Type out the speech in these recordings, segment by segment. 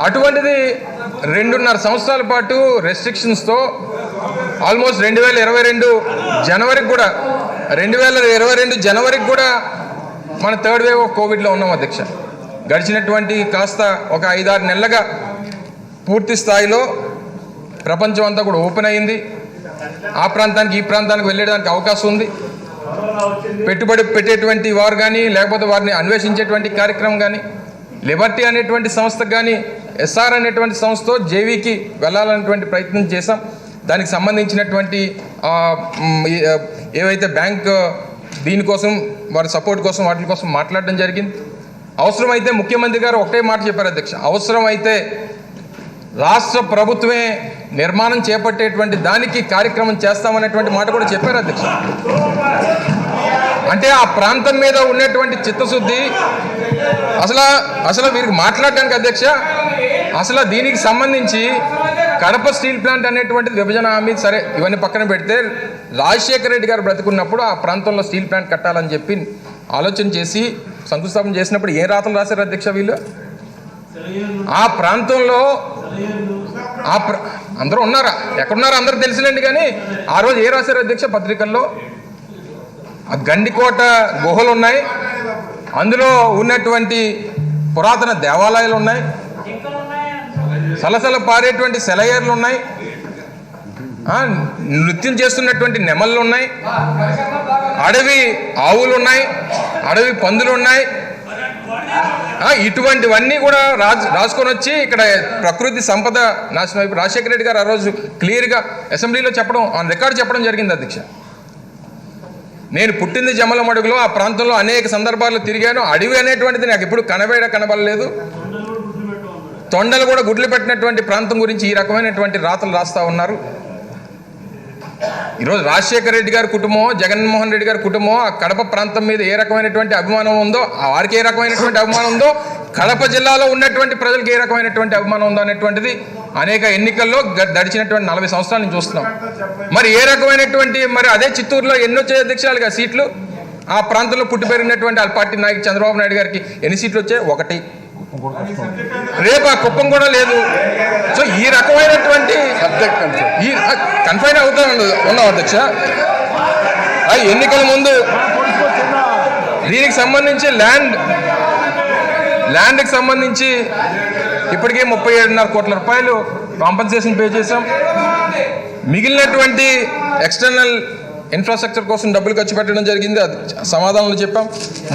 అటువంటిది 2.5 సంవత్సరాల పాటు రెస్ట్రిక్షన్స్తో ఆల్మోస్ట్ 2022 జనవరికి కూడా 2022 జనవరికి కూడా మన థర్డ్ వేవ్ ఆఫ్ కోవిడ్లో ఉన్నాం అధ్యక్ష. గడిచినటువంటి కాస్త ఒక 5-6 నెలలుగా పూర్తి స్థాయిలో ప్రపంచం అంతా కూడా ఓపెన్ అయింది. ఆ ప్రాంతానికి ఈ ప్రాంతానికి వెళ్ళడానికి అవకాశం ఉంది. పెట్టుబడి పెట్టేటువంటి వారు కానీ లేకపోతే వారిని అన్వేషించేటువంటి కార్యక్రమం కానీ లిబర్టీ అనేటువంటి సంస్థకు కానీ ఎస్ఆర్ అనేటువంటి సంస్థతో జేవీకి వెళ్ళాలనేటువంటి ప్రయత్నం చేశాం. దానికి సంబంధించినటువంటి ఏవైతే బ్యాంక్ దీనికోసం వారి సపోర్ట్ కోసం వాటి కోసం మాట్లాడడం జరిగింది. అవసరమైతే ముఖ్యమంత్రి గారు ఒకటే మాట చెప్పారు అధ్యక్ష, అవసరమైతే రాష్ట్ర ప్రభుత్వమే నిర్మాణం చేపట్టేటువంటి దానికి కార్యక్రమం చేస్తామనేటువంటి మాట కూడా చెప్పారు అధ్యక్ష. అంటే ఆ ప్రాంతం మీద ఉన్నటువంటి చిత్తశుద్ధి అసలు వీరికి మాట్లాడడానికి అధ్యక్ష, అసలు దీనికి సంబంధించి కడప స్టీల్ ప్లాంట్ అనేటువంటిది విభజన హామీ సరే ఇవన్నీ పక్కన పెడితే రాజశేఖర రెడ్డి గారు బ్రతుకున్నప్పుడు ఆ ప్రాంతంలో స్టీల్ ప్లాంట్ కట్టాలని చెప్పి ఆలోచన చేసి శంకుస్థాపన చేసినప్పుడు ఏ రాతలు రాశారు అధ్యక్ష వీళ్ళు? ఆ ప్రాంతంలో అందరూ ఉన్నారా? ఎక్కడున్నారో అందరూ తెలిసినండి. కానీ ఆ రోజు ఏ రాశారు అధ్యక్ష పత్రికల్లో? ఆ గండికోట గుహలు ఉన్నాయి, అందులో ఉన్నటువంటి పురాతన దేవాలయాలు ఉన్నాయి, సలసల పారేటువంటి సెలయేర్లు ఉన్నాయి, నృత్యం చేస్తున్నటువంటి నెమళ్ళు ఉన్నాయి, అడవి ఆవులు ఉన్నాయి, అడవి పందులు ఉన్నాయి. ఇటువంటివన్నీ కూడా రాసుకొని వచ్చి ఇక్కడ ప్రకృతి సంపద నాశనం అయిపోయి రాజశేఖర రెడ్డి గారు ఆ రోజు క్లియర్గా అసెంబ్లీలో చెప్పడం ఆన్ రికార్డు చెప్పడం జరిగింది అధ్యక్ష. నేను పుట్టింది జమ్మలమడుగులో, ఆ ప్రాంతంలో అనేక సందర్భాల్లో తిరిగాను. అడవి అనేటువంటిది నాకు ఎప్పుడు కనబడలేదు. తొండలు కూడా గుడ్లు పెట్టినటువంటి ప్రాంతం గురించి ఈ రకమైనటువంటి రాతలు రాస్తూ ఉన్నారు. ఈరోజు రాజశేఖర రెడ్డి గారి కుటుంబం, జగన్మోహన్ రెడ్డి గారి కుటుంబం ఆ కడప ప్రాంతం మీద ఏ రకమైనటువంటి అభిమానం ఉందో, వారికి ఏ రకమైనటువంటి అభిమానం ఉందో, కడప జిల్లాలో ఉన్నటువంటి ప్రజలకు ఏ రకమైనటువంటి అభిమానం ఉందో అనేటువంటిది అనేక ఎన్నికల్లో గడిచినటువంటి 40 సంవత్సరాల నుంచి చూస్తున్నాం. మరి ఏ రకమైనటువంటి అదే చిత్తూరులో ఎన్ని వచ్చాయి అధ్యక్షాలుగా సీట్లు? ఆ ప్రాంతంలో పుట్టి పెరిగినటువంటి ఆ పార్టీ నాయకుడు చంద్రబాబు నాయుడు గారికి ఎన్ని సీట్లు వచ్చాయి? 1. రేపు ఆ కుప్పం కూడా లేదు. సో ఈ రకమైనటువంటి ఈ కన్ఫైన్ అవుతా ఉన్నాం అధ్యక్ష. ఎన్నికల ముందు దీనికి సంబంధించి ల్యాండ్కి సంబంధించి ఇప్పటికే 37.5 కోట్ల రూపాయలు కాంపన్సేషన్ పే చేశాం. మిగిలినటువంటి ఎక్స్టర్నల్ ఇన్ఫ్రాస్ట్రక్చర్ కోసం డబ్బులు ఖర్చు పెట్టడం జరిగింది. అది సమాధానంలో చెప్పాం.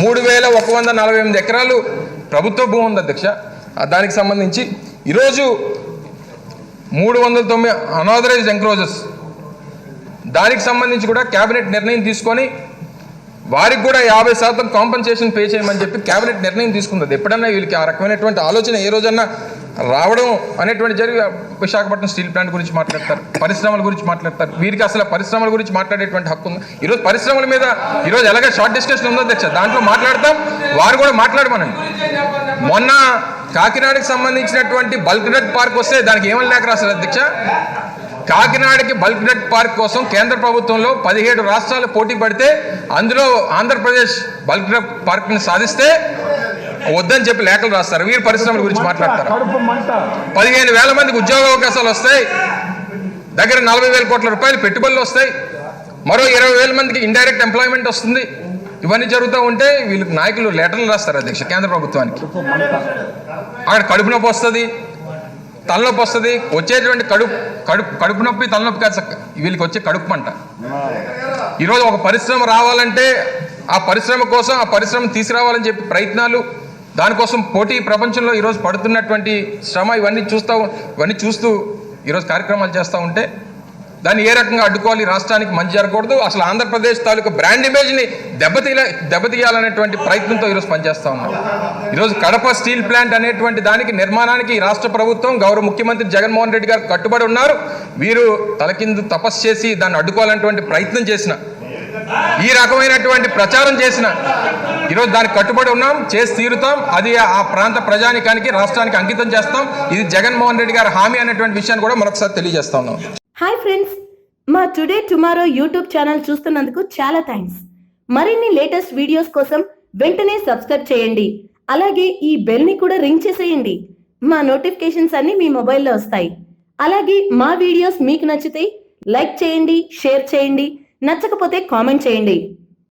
3148 ఎకరాలు ప్రభుత్వ భూమి ఉంది అధ్యక్ష. దానికి సంబంధించి ఈరోజు 309 అనాథరైజ్డ్ ఎంక్రోజెస్, దానికి సంబంధించి కూడా క్యాబినెట్ నిర్ణయం తీసుకొని వారికి కూడా 50% కాంపన్సేషన్ పే చేయమని చెప్పి క్యాబినెట్ నిర్ణయం తీసుకుంది. ఎప్పుడన్నా వీళ్ళకి ఆ రకమైనటువంటి ఆలోచన ఏ రోజన్నా రావడం అనేటువంటి జరిగి విశాఖపట్నం స్టీల్ ప్లాంట్ గురించి మాట్లాడతారు, పరిశ్రమల గురించి మాట్లాడతారు. వీరికి అసలు పరిశ్రమల గురించి మాట్లాడేటువంటి హక్కు ఉంది. ఈరోజు పరిశ్రమల మీద ఈరోజు ఎలాగ షార్ట్ డిస్కషన్ ఉందో అధ్యక్ష, దాంట్లో మాట్లాడతాం, వారు కూడా మాట్లాడమనండి. మొన్న కాకినాడకి సంబంధించినటువంటి బల్క్ డ్రగ్ పార్క్ వస్తే దానికి ఏమని లేఖ రాశారు అధ్యక్ష? కాకినాడకి బల్క్ డ్రగ్ పార్క్ కోసం కేంద్ర ప్రభుత్వంలో 17 రాష్ట్రాలు పోటీ పడితే అందులో ఆంధ్రప్రదేశ్ బల్క్ డ్రగ్ పార్క్ని సాధిస్తే వద్దని చెప్పి లేఖలు రాస్తారు. వీరు పరిశ్రమల గురించి మాట్లాడతారు. 15,000 మందికి ఉద్యోగ అవకాశాలు వస్తాయి, దగ్గర 40,000 కోట్ల రూపాయలు పెట్టుబడులు వస్తాయి, మరో 20,000 మందికి ఇండైరెక్ట్ ఎంప్లాయ్మెంట్ వస్తుంది. ఇవన్నీ జరుగుతూ ఉంటే వీళ్ళకి నాయకులు లెటర్లు రాస్తారు అధ్యక్ష కేంద్ర ప్రభుత్వానికి. అక్కడ కడుపు నొప్పి వస్తుంది, తలనొప్పి వస్తుంది. వచ్చేటువంటి కడుపు నొప్పి తలనొప్పి కాదు, వీళ్ళకి వచ్చే కడుపు మంట. ఈరోజు ఒక పరిశ్రమ రావాలంటే ఆ పరిశ్రమ కోసం ఆ పరిశ్రమ తీసుకురావాలని చెప్పి ప్రయత్నాలు, దానికోసం పోటీ ప్రపంచంలో ఈరోజు పడుతున్నటువంటి శ్రమ ఇవన్నీ చూస్తూ ఈరోజు కార్యక్రమాలు చేస్తూ ఉంటే దాన్ని ఏ రకంగా అడ్డుకోవాలి, రాష్ట్రానికి మంచి జరగకూడదు, అసలు ఆంధ్రప్రదేశ్ తాలూకు బ్రాండ్ ఇమేజ్ని దెబ్బతీయాలనేటువంటి ప్రయత్నంతో ఈరోజు పనిచేస్తూ ఉన్నారు. ఈరోజు కడప స్టీల్ ప్లాంట్ అనేటువంటి దానికి నిర్మాణానికి రాష్ట్ర ప్రభుత్వం గౌరవ ముఖ్యమంత్రి జగన్మోహన్ రెడ్డి గారు కట్టుబడి ఉన్నారు. వీరు తలకిందు తపస్సు చేసి దాన్ని అడ్డుకోవాలనేటువంటి ప్రయత్నం చేసిన, ఈ రకమైనటువంటి ప్రచారం చేసిన, ఈరోజు దానికి కట్టుబడి ఉన్నాం, చేసి తీరుతాం. అది ఆ ప్రాంత ప్రజానికానికి రాష్ట్రానికి అంకితం చేస్తాం. ఇది జగన్మోహన్ రెడ్డి గారి హామీ అనేటువంటి విషయాన్ని కూడా మరొకసారి తెలియజేస్తా ఉన్నాం. హాయ్ ఫ్రెండ్స్, మా టుడే టుమారో యూట్యూబ్ ఛానల్ చూస్తున్నందుకు చాలా థ్యాంక్స్. మరిన్ని లేటెస్ట్ వీడియోస్ కోసం వెంటనే సబ్స్క్రైబ్ చేయండి. అలాగే ఈ బెల్ ని కూడా రింగ్ చేసేయండి. మా నోటిఫికేషన్స్ అన్ని మీ మొబైల్లో వస్తాయి. అలాగే మా వీడియోస్ మీకు నచ్చితే లైక్ చేయండి, షేర్ చేయండి, నచ్చకపోతే కామెంట్ చేయండి.